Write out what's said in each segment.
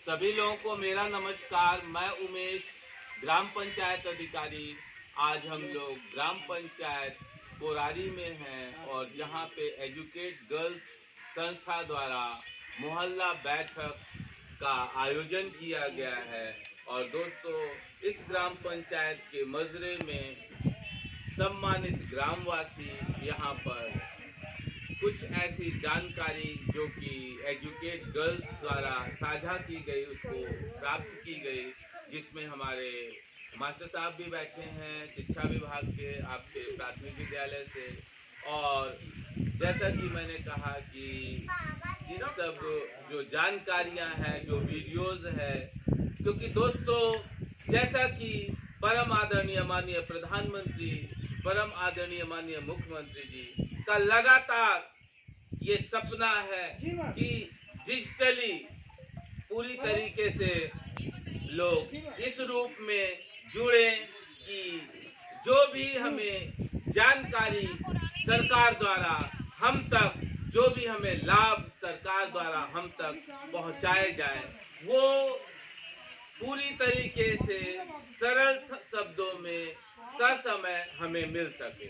सभी लोगों को मेरा नमस्कार। मैं उमेश, ग्राम पंचायत अधिकारी। आज हम लोग ग्राम पंचायत कोरारी में हैं और जहां पे एजुकेट गर्ल्स संस्था द्वारा मोहल्ला बैठक का आयोजन किया गया है। और दोस्तों, इस ग्राम पंचायत के मजरे में सम्मानित ग्रामवासी यहाँ पर कुछ ऐसी जानकारी जो कि एजुकेट गर्ल्स द्वारा साझा की गई, उसको प्राप्त की गई, जिसमें हमारे मास्टर साहब भी बैठे हैं शिक्षा विभाग के, आपके प्राथमिक विद्यालय से। और जैसा कि मैंने कहा कि इन सब जो जानकारियां हैं, जो वीडियोस है, क्योंकि दोस्तों जैसा कि परम आदरणीय माननीय प्रधानमंत्री, परम आदरणीय माननीय मुख्यमंत्री जी का लगातार ये सपना है कि डिजिटली पूरी तरीके से लोग इस रूप में जुड़े कि जो भी हमें जानकारी सरकार द्वारा हम तक, जो भी हमें लाभ सरकार द्वारा हम तक पहुंचाए जाए, वो पूरी तरीके से सरल शब्दों में ससमय हमें मिल सके।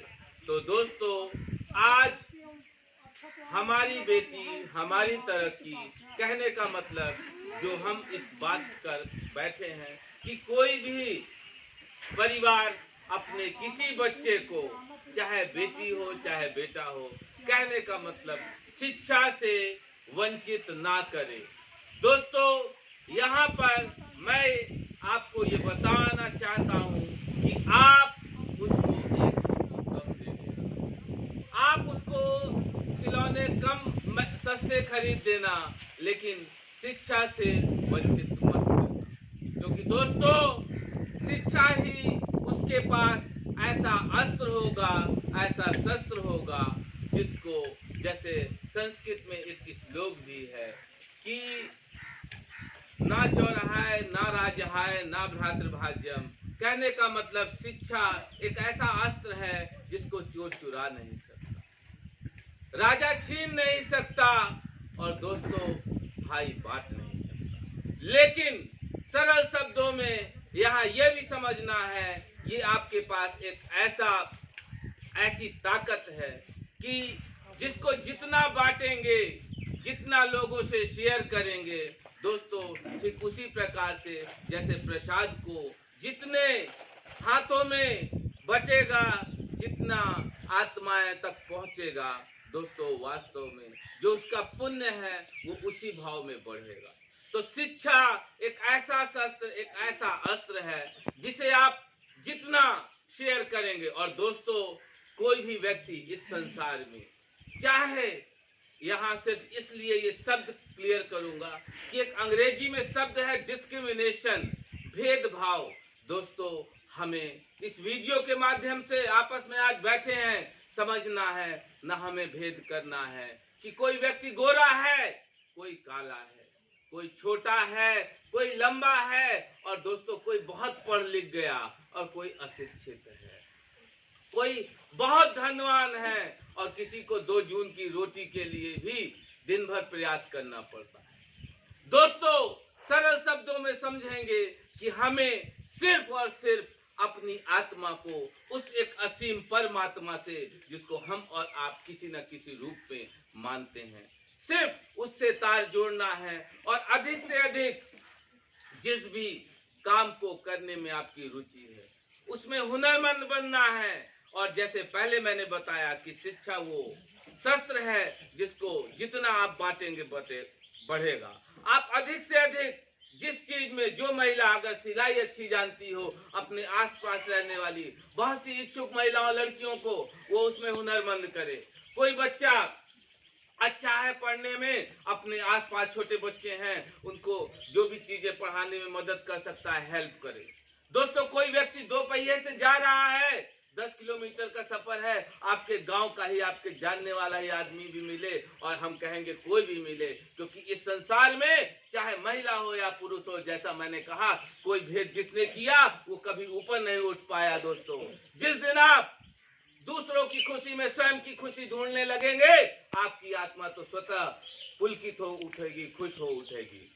तो दोस्तों, आज हमारी बेटी हमारी तरक्की कहने का मतलब जो हम इस बात कर बैठे हैं कि कोई भी परिवार अपने किसी बच्चे को, चाहे बेटी हो चाहे बेटा हो, कहने का मतलब शिक्षा से वंचित ना करे। दोस्तों, यहाँ पर मैं आपको ये बताना चाहता हूँ कि आप उसको एक कम दे देना, आप उसको खिलौने कम सस्ते खरीद देना, लेकिन शिक्षा से वंचित मत करना। क्योंकि दोस्तों, शिक्षा ही उसके पास ऐसा अस्त्र होगा, ऐसा शस्त्र होगा, जिसको, जैसे संस्कृत में एक श्लोक भी है कि ना चौराहाय ना राजहाय ना भ्रातृभाज्यम। कहने का मतलब शिक्षा एक ऐसा अस्त्र है जिसको चोर चुरा नहीं सकता, राजा छीन नहीं सकता, और दोस्तों भाई बांट नहीं सकता। लेकिन सरल शब्दों में यहाँ यह भी समझना है, ये आपके पास एक ऐसी ताकत है कि जिसको जितना बांटेंगे, जितना लोगों से शेयर करेंगे, दोस्तों ठीक उसी प्रकार से जैसे प्रसाद को जितने हाथों में बटेगा, जितना आत्माएं तक पहुंचेगा, दोस्तों वास्तव में जो उसका पुण्य है वो उसी भाव में बढ़ेगा। तो शिक्षा एक ऐसा शस्त्र, एक ऐसा अस्त्र है जिसे आप जितना शेयर करेंगे। और दोस्तों, कोई भी व्यक्ति इस संसार में, चाहे, यहाँ सिर्फ इसलिए ये शब्द क्लियर करूंगा कि एक अंग्रेजी में शब्द है डिस्क्रिमिनेशन, भेदभाव। दोस्तों, हमें इस वीडियो के माध्यम से आपस में आज बैठे हैं, समझना है, ना हमें भेद करना है कि कोई व्यक्ति गोरा है, कोई काला है, कोई छोटा है, कोई लंबा है, और दोस्तों कोई बहुत पढ़ लिख गया और कोई अशिक्षित है, कोई बहुत धनवान है और किसी को 2 जून की रोटी के लिए भी दिन भर प्रयास करना पड़ता है। दोस्तों, सरल शब्दों में समझेंगे कि हमें सिर्फ और सिर्फ अपनी आत्मा को उस एक असीम परमात्मा से, जिसको हम और आप किसी न किसी रूप में मानते हैं, सिर्फ उससे तार जोड़ना है। और अधिक से अधिक जिस भी काम को करने में आपकी रुचि है, उसमें हुनरमंद बनना है। और जैसे पहले मैंने बताया कि शिक्षा वो शस्त्र है जिसको जितना आप बांटेंगे बढ़ेगा। आप अधिक से अधिक जिस चीज में, जो महिला अगर सिलाई अच्छी जानती हो, अपने आसपास रहने वाली बहुत सी इच्छुक महिलाओं, लड़कियों को वो उसमें हुनरमंद करे। कोई बच्चा अच्छा है पढ़ने में, अपने आसपास छोटे बच्चे हैं, उनको जो भी चीजें पढ़ाने में मदद कर सकता है, हेल्प करे। दोस्तों, कोई व्यक्ति 2 पहिए से जा रहा है, 10 किलोमीटर का सफर है, आपके गांव का ही, आपके जानने वाला ही आदमी भी मिले, और हम कहेंगे कोई भी मिले, क्योंकि इस संसार में चाहे महिला हो या पुरुष हो, जैसा मैंने कहा, कोई भेद जिसने किया वो कभी ऊपर नहीं उठ पाया। दोस्तों, जिस दिन आप दूसरों की खुशी में स्वयं की खुशी ढूंढने लगेंगे, आपकी आत्मा तो स्वतः पुलकित हो उठेगी, खुश हो उठेगी।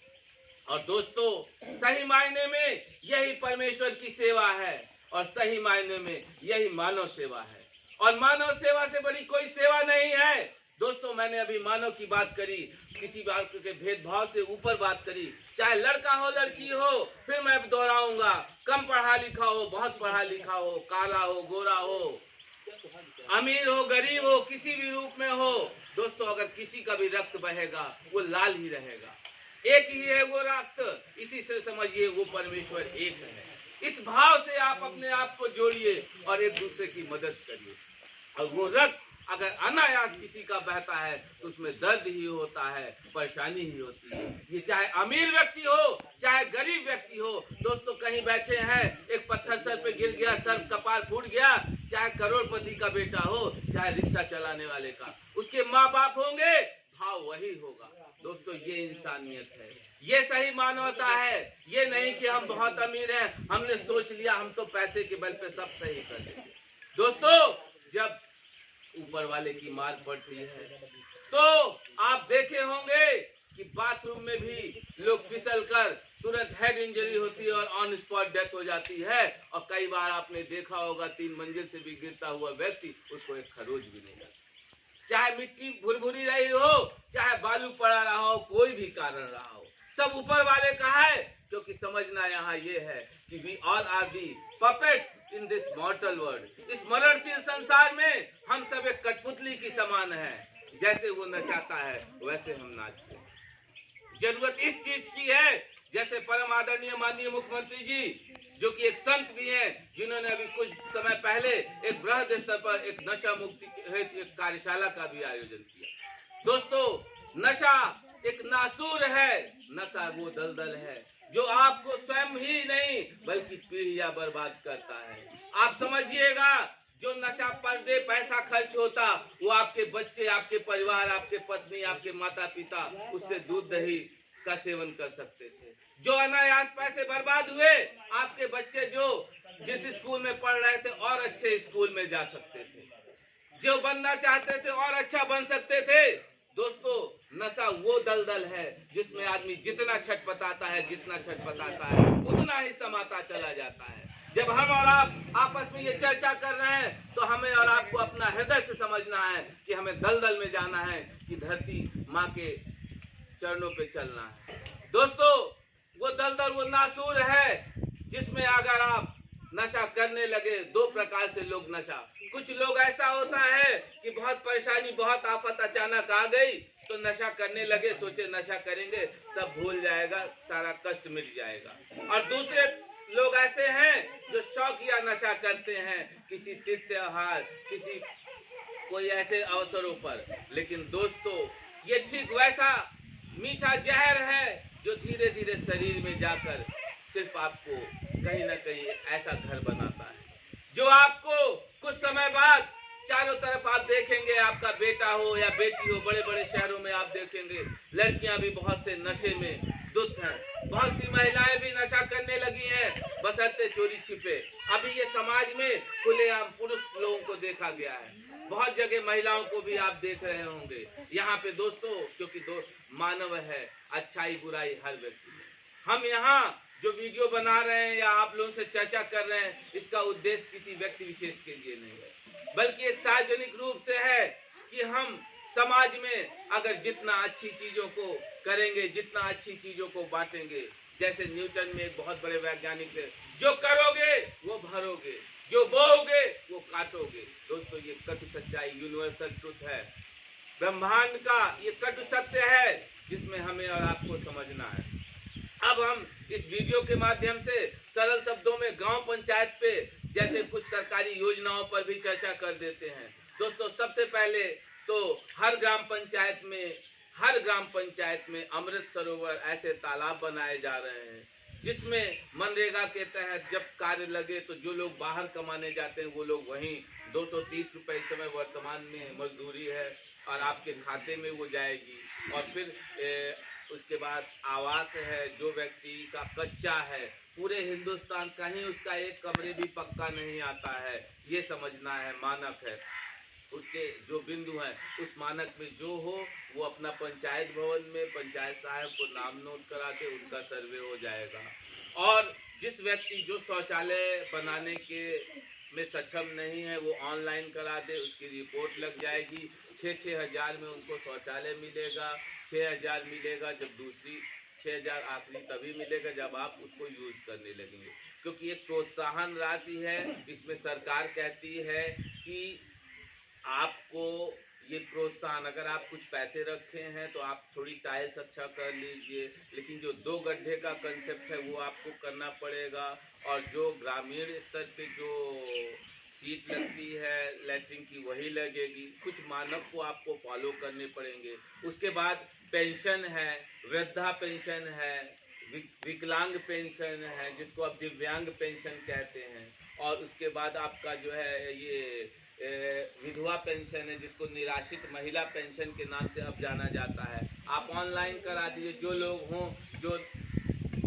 और दोस्तों, सही मायने में यही परमेश्वर की सेवा है और सही मायने में यही मानव सेवा है। और मानव सेवा से बड़ी कोई सेवा नहीं है। दोस्तों, मैंने अभी मानव की बात करी, किसी बात के भेदभाव से ऊपर बात करी, चाहे लड़का हो लड़की हो, फिर मैं दोहराऊंगा, कम पढ़ा लिखा हो, बहुत पढ़ा लिखा हो, काला हो, गोरा हो, अमीर हो, गरीब हो, किसी भी रूप में हो, दोस्तों अगर किसी का भी रक्त बहेगा वो लाल ही रहेगा। एक ही है वो रक्त, इसी से समझिए वो परमेश्वर एक है। इस भाव से आप अपने आप को जोड़िए और एक दूसरे की मदद करिए। और वो रक्त अगर अनायास किसी का बहता है तो उसमें दर्द ही होता है, परेशानी ही होती है। ये चाहे अमीर व्यक्ति हो चाहे गरीब व्यक्ति हो। दोस्तों, कहीं बैठे हैं, एक पत्थर सर पे गिर गया, सर कपाल फूट गया, चाहे करोड़पति का बेटा हो चाहे रिक्शा चलाने वाले का, उसके माँ बाप होंगे, भाव वही होगा। दोस्तों, ये इंसानियत है, ये सही मानवता है। ये नहीं कि हम बहुत अमीर हैं, हमने सोच लिया हम तो पैसे के बल पे सब सही कर देंगे। दोस्तों, जब ऊपर वाले की मार पड़ती है तो आप देखे होंगे कि बाथरूम में भी लोग फिसल कर तुरंत हेड इंजरी होती है और ऑन स्पॉट डेथ हो जाती है। और कई बार आपने देखा होगा 3 मंजिल से भी गिरता हुआ व्यक्ति, उसको एक खरोच भी नहीं लगता। चाहे मिट्टी भुरभुरी रही हो, चाहे बालू पड़ा रहा हो, कोई भी कारण रहा हो, सब ऊपर वाले का है। क्योंकि समझना यहाँ ये है कि we all are the puppets in this mortal world. इस मरणशील संसार में हम सब एक कठपुतली की समान है। जैसे वो नचाता है वैसे हम नाचते हैं। जरूरत इस चीज की है, जैसे परम आदरणीय माननीय मुख्यमंत्री जी, जो कि एक संत भी हैं, जिन्होंने अभी कुछ समय पहले एक बृहद स्तर पर एक नशा मुक्ति हेतु एक कार्यशाला का भी आयोजन किया। दोस्तों, नशा एक नासूर है, नशा वो दलदल है जो आपको स्वयं ही नहीं बल्कि पीढ़ियां बर्बाद करता है। आप समझिएगा, जो नशा पर डे पैसा खर्च होता वो आपके बच्चे, आपके परिवार, आपके पत्नी, आपके माता पिता उससे दूध दही का सेवन कर सकते थे। जो अनायास पैसे बर्बाद हुए, आपके बच्चे जो जिस स्कूल में पढ़ रहे थे और अच्छे स्कूल में जा सकते थे, जो बनना चाहते थे और अच्छा बन सकते थे। दोस्तों, नशा वो दलदल है जिसमें आदमी जितना छटपटाता है, जितना छटपटाता है, उतना ही समाता चला जाता है। जब हम और आप आपस में ये चर्चा कर रहे हैं तो हमें और आपको अपना हृदय से समझना है कि हमें दलदल में जाना है कि धरती माँ के चरणों पे चलना है। दोस्तों, वो दलदल वो नासूर है जिसमें अगर आप नशा करने लगे, 2 प्रकार से लोग नशा, कुछ लोग ऐसा होता है कि बहुत परेशानी, बहुत आफत अचानक आ गई तो नशा करने लगे, सोचे नशा करेंगे सब भूल जाएगा, सारा कष्ट मिट जाएगा। और दूसरे लोग ऐसे हैं जो शौकिया नशा करते हैं किसी तीर्थ त्योहार, किसी कोई ऐसे अवसरों पर। लेकिन दोस्तों, ये ठीक वैसा मीठा जहर है जो धीरे धीरे शरीर में जाकर सिर्फ आपको कहीं ना कहीं ऐसा घर बनाता है जो आपको कुछ समय बाद चारों तरफ आप देखेंगे, आपका बेटा हो या बेटी हो, बड़े बड़े शहरों में आप देखेंगे लड़कियां भी बहुत से नशे में धुत हैं, बहुत सी महिलाएं भी नशा करने लगी हैं, बशर्ते चोरी छिपे। अभी ये समाज में खुलेआम पुरुष लोगों को देखा गया है, बहुत जगह महिलाओं को भी आप देख रहे होंगे। यहाँ पे दोस्तों, क्योंकि मानव है, अच्छाई बुराई हर व्यक्ति में। हम यहाँ जो वीडियो बना रहे हैं या आप लोगों से चर्चा कर रहे हैं, इसका उद्देश्य किसी व्यक्ति विशेष के लिए नहीं है, बल्कि एक सार्वजनिक रूप से है कि हम समाज में अगर जितना अच्छी चीजों को करेंगे, जितना अच्छी चीजों को बांटेंगे, जैसे न्यूटन में एक बहुत बड़े वैज्ञानिक थे, जो करोगे वो भरोगे, जो बोओगे वो काटोगे। दोस्तों, ये कटु सच्चाई, यूनिवर्सल ट्रुथ है, ब्रह्मांड का ये कटु सत्य है जिसमें हमें और आपको समझना है। अब हम इस वीडियो के माध्यम से सरल शब्दों में गांव पंचायत पे जैसे कुछ सरकारी योजनाओं पर भी चर्चा कर देते हैं। दोस्तों, सबसे पहले तो हर ग्राम पंचायत में अमृत सरोवर ऐसे तालाब बनाए जा रहे हैं जिसमें मनरेगा के तहत जब कार्य लगे तो जो लोग बाहर कमाने जाते हैं वो लोग वहीं 230 रुपए इस समय वर्तमान में मजदूरी है और आपके खाते में वो जाएगी। और फिर उसके बाद आवास है, जो व्यक्ति का कच्चा है, पूरे हिंदुस्तान कहीं उसका एक कमरे भी पक्का नहीं आता है, ये समझना है, मानक है। उसके जो बिंदु हैं उस मानक में जो हो वो अपना पंचायत भवन में पंचायत साहब को नाम नोट करा के उनका सर्वे हो जाएगा। और जिस व्यक्ति जो शौचालय बनाने के में सक्षम नहीं है वो ऑनलाइन करा दे, उसकी रिपोर्ट लग जाएगी। 6,000 में उनको शौचालय मिलेगा। 6,000 मिलेगा जब दूसरी 6,000 आखिरी तभी मिलेगा जब आप उसको यूज करने लगेंगे, क्योंकि एक प्रोत्साहन राशि है। इसमें सरकार कहती है कि आपको ये प्रोत्साहन, अगर आप कुछ पैसे रखे हैं तो आप थोड़ी टाइल्स अच्छा कर लीजिए, लेकिन जो 2 गड्ढे का कंसेप्ट है वो आपको करना पड़ेगा। और जो ग्रामीण स्तर पे जो सीट लगती है लैट्रिन की वही लगेगी। कुछ मानक को आपको फॉलो करने पड़ेंगे। उसके बाद पेंशन है, वृद्धा पेंशन है, विकलांग पेंशन है जिसको अब दिव्यांग पेंशन कहते हैं। और उसके बाद आपका जो है ये विधवा पेंशन है जिसको निराश्रित महिला पेंशन के नाम से अब जाना जाता है। आप ऑनलाइन करा दीजिए, जो लोग हों जो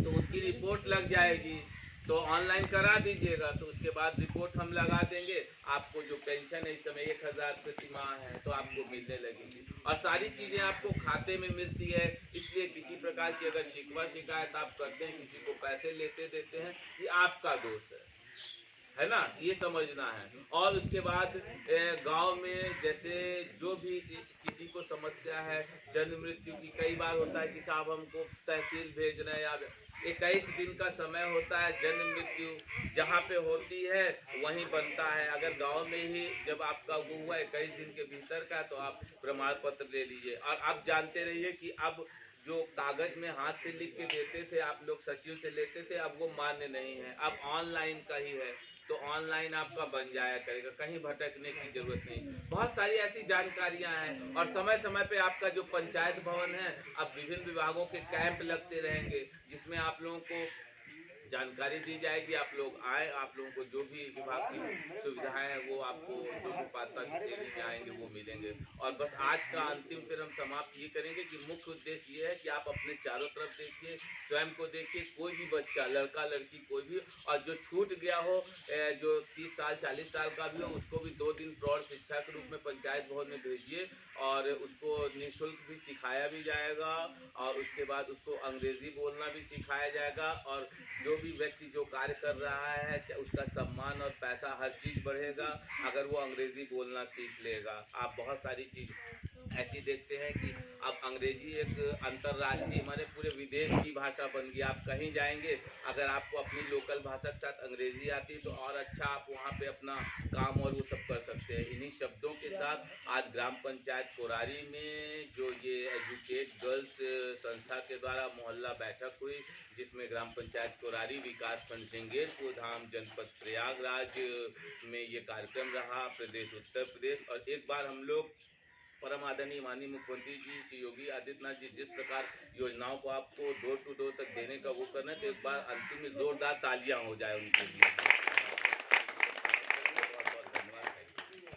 तो उनकी रिपोर्ट लग जाएगी। तो ऑनलाइन करा दीजिएगा तो उसके बाद रिपोर्ट हम लगा देंगे। आपको जो पेंशन है इस समय 1,000 प्रति माह है तो आपको मिलने लगेगी और सारी चीज़ें आपको खाते में मिलती है। इसलिए किसी प्रकार की अगर शिकवा शिकायत आप करते हैं, किसी को पैसे लेते देते हैं, ये आपका दोष है ना, ये समझना है। और उसके बाद गांव में जैसे जो भी किसी को समस्या है जन्म मृत्यु की, कई बार होता है कि साहब हमको तहसील भेज रहे हैं या 21 दिन का समय होता है, जन्म मृत्यु जहाँ पे होती है वहीं बनता है। अगर गांव में ही जब आपका वो हुआ 21 दिन के भीतर का तो आप प्रमाण पत्र ले लीजिए। और आप जानते रहिए कि अब जो कागज में हाथ से लिख के देते थे आप लोग, सचिव से लेते थे, अब वो मान्य नहीं है, अब ऑनलाइन का ही है। तो ऑनलाइन आपका बन जाया करेगा, कहीं भटकने की जरूरत नहीं। बहुत सारी ऐसी जानकारियां हैं। और समय समय पे आपका जो पंचायत भवन है, अब विभिन्न विभागों के कैंप लगते रहेंगे जिसमें आप लोगों को जानकारी दी जाएगी। आप लोग आए, आप लोगों को जो भी विभाग की सुविधाएं हैं वो आपको जो भी पात्रता की श्रेणी में आएंगे वो मिलेंगे। और बस आज का अंतिम फिर हम समाप्त ये करेंगे कि मुख्य उद्देश्य ये है कि आप अपने चारों तरफ देखिए, स्वयं को देखिए, कोई भी बच्चा, लड़का लड़की कोई भी, और जो छूट गया हो, जो 30 साल 40 साल का भी हो, उसको भी 2 दिन प्रौढ़ शिक्षा के रूप में पंचायत भवन में भेजिए और उसको निःशुल्क भी सिखाया भी जाएगा। और उसके बाद उसको अंग्रेजी बोलना भी सिखाया जाएगा। और जो भी व्यक्ति जो कार्य कर रहा है उसका सम्मान और पैसा हर चीज़ बढ़ेगा अगर वो अंग्रेजी बोलना सीख लेगा। आप बहुत सारी चीज़ ऐसी देखते हैं कि अब अंग्रेजी एक अंतर्राष्ट्रीय माने पूरे विदेश की भाषा बन गई। आप कहीं जाएंगे, अगर आपको अपनी लोकल भाषा के साथ अंग्रेजी आती है तो और अच्छा आप वहाँ पे अपना काम और वो सब कर सकते हैं। इन्हीं शब्दों के साथ आज ग्राम पंचायत कोरारी में जो ये एजुकेट गर्ल्स संस्था के द्वारा मोहल्ला बैठक हुई, जिसमें ग्राम पंचायत कोरारी, विकास खंड सिंगेरपुर धाम, जनपद प्रयागराज में ये कार्यक्रम रहा, प्रदेश उत्तर प्रदेश। और एक बार हम लोग परम आदरणीय माननीय मुख्यमंत्री जी श्री योगी आदित्यनाथ जी जिस प्रकार योजनाओं को आपको डोर टू डोर तक देने का वो करना है, तो एक बार अंतिम में जोरदार तालियां हो जाए उनके लिए।